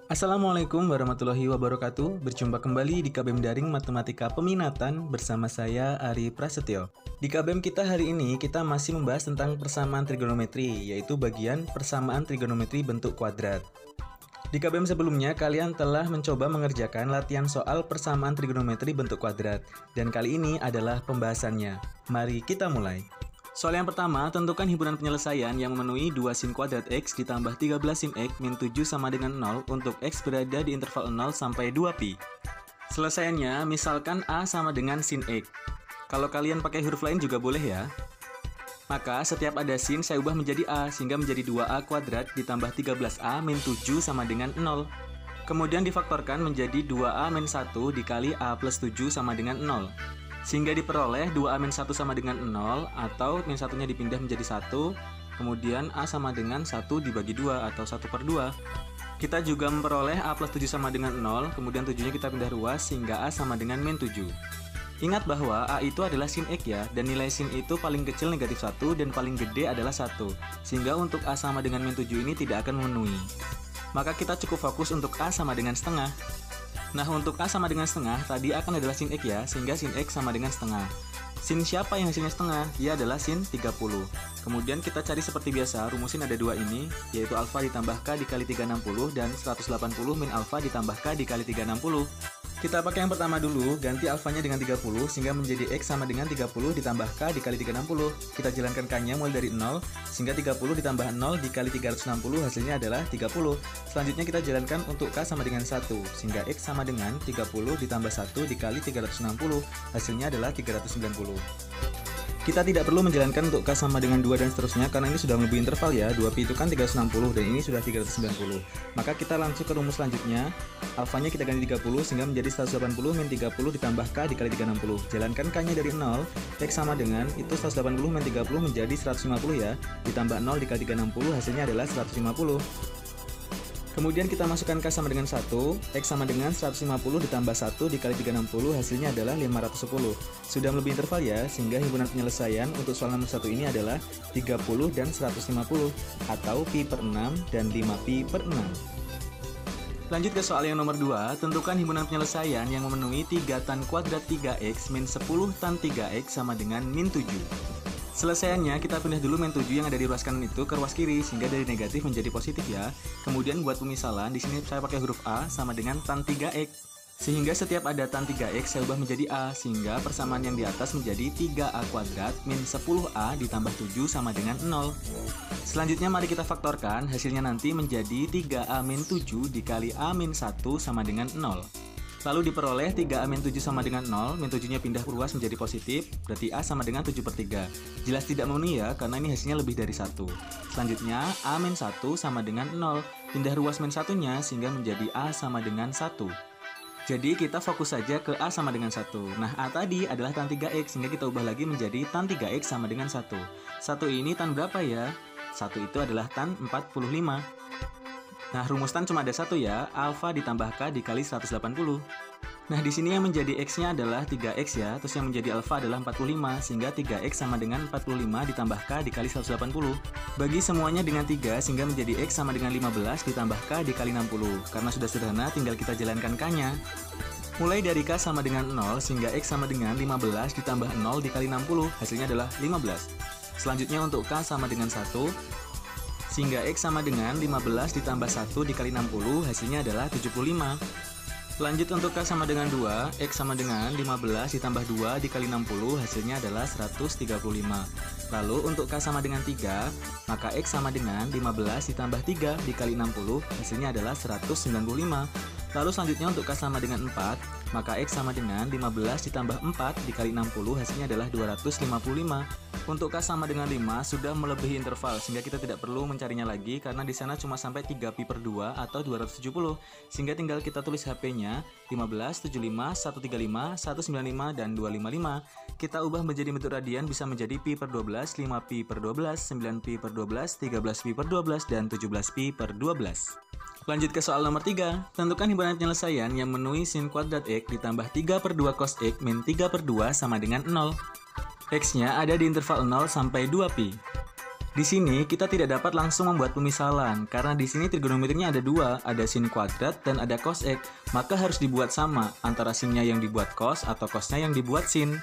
Assalamualaikum warahmatullahi wabarakatuh. Berjumpa kembali di KBM Daring Matematika Peminatan bersama saya Ari Prasetyo. Di KBM kita hari ini kita masih membahas tentang persamaan trigonometri, yaitu bagian persamaan trigonometri bentuk kuadrat. Di KBM sebelumnya kalian telah mencoba mengerjakan latihan soal persamaan trigonometri bentuk kuadrat, dan kali ini adalah pembahasannya. Mari kita mulai. Soal yang pertama, tentukan himpunan penyelesaian yang memenuhi 2 sin kuadrat X ditambah 13 sin X min 7 sama dengan 0 untuk X berada di interval 0 sampai 2pi. Selesaiannya, misalkan A sama dengan sin X. Kalau kalian pakai huruf lain juga boleh ya. Maka setiap ada sin saya ubah menjadi A, sehingga menjadi 2A kuadrat ditambah 13A min 7 sama dengan 0. Kemudian difaktorkan menjadi 2A min 1 dikali A plus 7 sama dengan 0. Sehingga diperoleh 2A-1 sama dengan 0, atau min 1-nya dipindah menjadi 1, kemudian A sama dengan 1 dibagi 2, atau 1/2. Kita juga memperoleh A plus 7 sama dengan 0, kemudian 7-nya kita pindah ruas, sehingga A sama dengan min 7. Ingat bahwa A itu adalah sin X ya, dan nilai sin itu paling kecil negatif 1, dan paling gede adalah 1. Sehingga untuk A sama dengan min 7 ini tidak akan memenuhi. Maka kita cukup fokus untuk A sama dengan setengah. Nah, untuk A sama dengan setengah, tadi akan adalah sin X ya, sehingga sin X sama dengan setengah. Sin siapa yang hasilnya setengah? Dia adalah sin 30. Kemudian kita cari seperti biasa, rumusin ada dua ini, yaitu alfa ditambah K dikali 360 dan 180 min alfa ditambah K dikali 360. Kita pakai yang pertama dulu, ganti alfanya dengan 30, sehingga menjadi X sama dengan 30 ditambah K dikali 360. Kita jalankan K-nya mulai dari 0, sehingga 30 ditambah 0 dikali 360 hasilnya adalah 30. Selanjutnya kita jalankan untuk K sama dengan 1, sehingga X sama dengan 30 ditambah 1 dikali 360, hasilnya adalah 390. Kita tidak perlu menjalankan untuk K sama dengan 2 dan seterusnya, karena ini sudah melebihi interval ya, 2pi itu kan 360 dan ini sudah 390. Maka kita langsung ke rumus selanjutnya, alfanya kita ganti 30 sehingga menjadi 180 min 30 ditambah K dikali 360. Jalankan K-nya dari 0, X sama dengan, itu 180 min 30 menjadi 150 ya, ditambah 0 dikali 360 hasilnya adalah 150. Kemudian kita masukkan K sama dengan 1, X sama dengan 150 ditambah 1 dikali 360 hasilnya adalah 510. Sudah melebihi interval ya, sehingga himpunan penyelesaian untuk soal nomor 1 ini adalah 30 dan 150, atau pi per 6 dan 5pi per 6. Lanjut ke soal yang nomor 2, tentukan himpunan penyelesaian yang memenuhi 3 tan kuadrat 3x min 10 tan 3x sama dengan min 7. Selesaiannya, kita pindah dulu min 7 yang ada di ruas kanan itu ke ruas kiri, sehingga dari negatif menjadi positif ya. Kemudian buat pemisalan, di sini saya pakai huruf A sama dengan tan 3x. Sehingga setiap ada tan 3x saya ubah menjadi A, sehingga persamaan yang di atas menjadi 3A kuadrat min 10A ditambah 7 sama dengan 0. Selanjutnya mari kita faktorkan, hasilnya nanti menjadi 3A min 7 dikali A min 1 sama dengan 0. Lalu diperoleh 3A min 7 sama dengan 0, min 7-nya pindah ruas menjadi positif, berarti A sama dengan 7/3. Jelas tidak memenuhi ya, karena ini hasilnya lebih dari 1. Selanjutnya, A min 1 sama dengan 0, pindah ruas min 1-nya sehingga menjadi A sama dengan 1. Jadi kita fokus saja ke A sama dengan 1. Nah, A tadi adalah tan 3x, sehingga kita ubah lagi menjadi tan 3x sama dengan 1. 1 ini tan berapa ya? 1 itu adalah tan 45. Nah, rumus tan cuma ada satu ya, alfa ditambah K dikali 180. Nah, di sini yang menjadi X-nya adalah 3X ya, terus yang menjadi alfa adalah 45, sehingga 3X sama dengan 45 ditambah K dikali 180. Bagi semuanya dengan 3, sehingga menjadi X sama dengan 15 ditambah K dikali 60. Karena sudah sederhana, tinggal kita jalankan K-nya. Mulai dari K sama dengan 0, sehingga X sama dengan 15 ditambah 0 dikali 60, hasilnya adalah 15. Selanjutnya untuk K sama dengan 1, sehingga X sama dengan 15 ditambah 1 dikali 60, hasilnya adalah 75. Lanjut untuk K sama dengan 2, X sama dengan 15 ditambah 2 dikali 60, hasilnya adalah 135. Lalu untuk K sama dengan 3, maka X sama dengan 15 ditambah 3 dikali 60, hasilnya adalah 195. Lalu selanjutnya untuk K sama dengan 4, maka X sama dengan 15 ditambah 4 dikali 60, hasilnya adalah 255. Untuk K sama dengan 5 sudah melebihi interval, sehingga kita tidak perlu mencarinya lagi karena di sana cuma sampai 3pi per 2 atau 270. Sehingga tinggal kita tulis HP-nya 15, 75, 135, 195, dan 255. Kita ubah menjadi bentuk radian bisa menjadi pi per 12, 5pi per 12, 9pi per 12, 13pi per 12, dan 17pi per 12. Lanjut ke soal nomor 3. Tentukan himpunan penyelesaian yang memenuhi sin kuadrat X ditambah 3 per 2 cos X min 3 per 2 sama dengan 0. X-nya ada di interval 0 sampai 2pi. Di sini kita tidak dapat langsung membuat pemisalan karena di sini trigonometrinya ada dua, ada sin kuadrat dan ada cos X. Maka harus dibuat sama antara sinnya yang dibuat cos atau cosnya yang dibuat sin.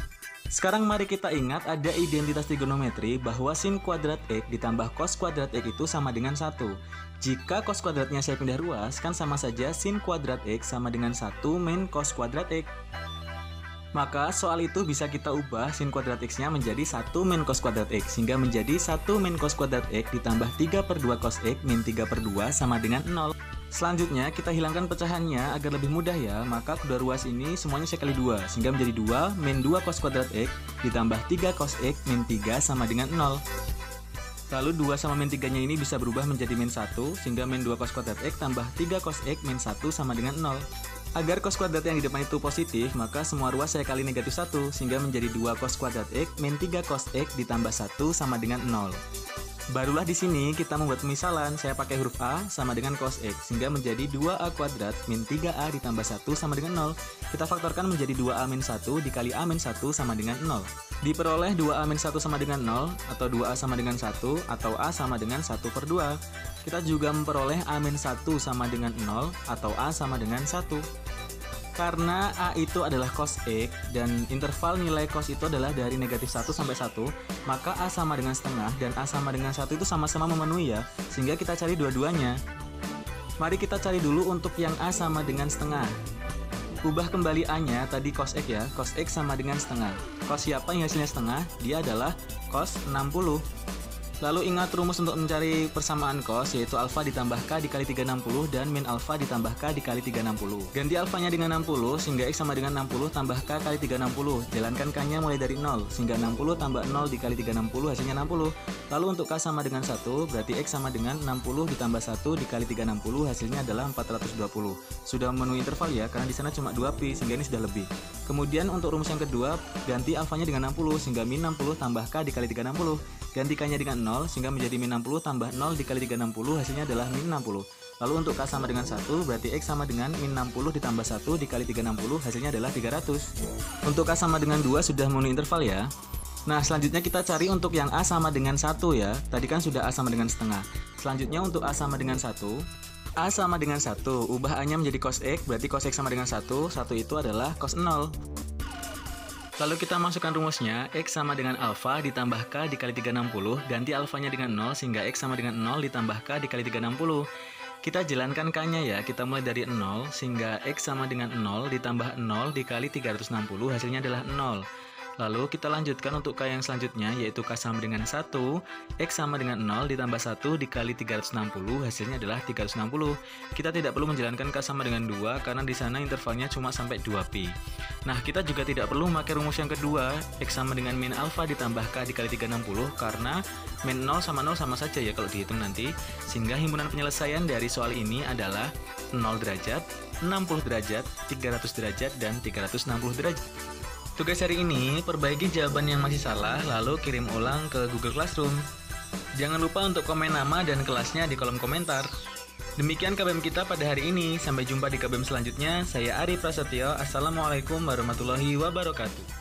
Sekarang mari kita ingat ada identitas trigonometri bahwa sin kuadrat X ditambah cos kuadrat X itu sama dengan 1. Jika cos kuadratnya saya pindah ruas, kan sama saja sin kuadrat X sama dengan 1 min cos kuadrat X. Maka soal itu bisa kita ubah sin kuadrat X-nya menjadi 1 min cos kuadrat X, sehingga menjadi 1 min cos kuadrat X ditambah 3 per 2 cos X min 3 per 2 sama dengan 0. Selanjutnya kita hilangkan pecahannya agar lebih mudah ya, maka kedua ruas ini semuanya saya kali 2, sehingga menjadi 2 min 2 cos kuadrat X ditambah 3 cos X min 3 sama dengan 0. Lalu 2 sama min 3-nya ini bisa berubah menjadi min 1, sehingga min 2 cos kuadrat X tambah 3 cos X min 1 sama dengan 0. Agar cos kuadrat yang di depan itu positif, maka semua ruas saya kali negatif 1, sehingga menjadi 2 cos kuadrat X min 3 cos X ditambah 1 sama dengan 0. Barulah di sini kita membuat pemisalan, saya pakai huruf A sama dengan cos X, sehingga menjadi 2A kuadrat min 3A ditambah 1 sama dengan 0. Kita faktorkan menjadi 2A min 1 dikali A min 1 sama dengan 0. Diperoleh 2A min 1 sama dengan 0, atau 2A sama dengan 1, atau A sama dengan 1 per 2. Kita juga memperoleh A min 1 sama dengan 0, atau A sama dengan 1. Karena A itu adalah cos X dan interval nilai cos itu adalah dari negatif 1 sampai 1, maka A sama dengan setengah dan A sama dengan 1 itu sama-sama memenuhi ya, sehingga kita cari dua-duanya. Mari kita cari dulu untuk yang A sama dengan setengah. Ubah kembali A-nya tadi cos X ya, cos X sama dengan setengah. Cos siapa yang hasilnya setengah? Dia adalah cos 60. Lalu ingat rumus untuk mencari persamaan cos, yaitu alfa ditambah k dikali 360 dan min alfa ditambah k dikali 360. Ganti alfanya dengan 60 sehingga x sama dengan 60 tambah k kali 360. Jalankan k-nya mulai dari 0 sehingga 60 tambah 0 dikali 360 hasilnya 60. Lalu untuk k sama dengan 1 berarti x sama dengan 60 ditambah 1 dikali 360 hasilnya adalah 420. Sudah memenuhi interval ya, karena di sana cuma 2pi sehingga ini sudah lebih. Kemudian untuk rumus yang kedua, ganti alfanya dengan 60 sehingga min 60 tambah k dikali 360. Ganti k-nya dengan 0 sehingga menjadi min 60 tambah 0 dikali 360 hasilnya adalah min 60. Lalu untuk k sama dengan 1 berarti x sama dengan min 60 ditambah 1 dikali 360 hasilnya adalah 300. Untuk k sama dengan 2 sudah memenuhi interval ya. Nah selanjutnya kita cari untuk yang a sama dengan 1 ya. Tadi kan sudah a sama dengan setengah. Selanjutnya untuk a sama dengan 1, a sama dengan 1, ubah a-nya menjadi cos x, berarti cos x sama dengan 1, 1 itu adalah cos 0. Lalu kita masukkan rumusnya, x sama dengan alfa ditambah k dikali 360, ganti alfanya dengan 0 sehingga x sama dengan 0 ditambah k dikali 360. Kita jalankan k-nya ya, kita mulai dari 0 sehingga x sama dengan 0 ditambah 0 dikali 360 hasilnya adalah 0. Lalu kita lanjutkan untuk k yang selanjutnya, yaitu k sama dengan 1, x sama dengan 0 ditambah 1 dikali 360 hasilnya adalah 360. Kita tidak perlu menjalankan k sama dengan 2 karena di sana intervalnya cuma sampai 2pi. Nah kita juga tidak perlu memakai rumus yang kedua, x sama dengan min alfa ditambah k dikali 360 karena min 0 sama saja ya kalau dihitung nanti. Sehingga himpunan penyelesaian dari soal ini adalah 0 derajat, 60 derajat, 300 derajat, dan 360 derajat. Tugas hari ini, perbaiki jawaban yang masih salah, lalu kirim ulang ke Google Classroom. Jangan lupa untuk komen nama dan kelasnya di kolom komentar. Demikian KBM kita pada hari ini. Sampai jumpa di KBM selanjutnya. Saya Ari Prasetyo. Assalamualaikum warahmatullahi wabarakatuh.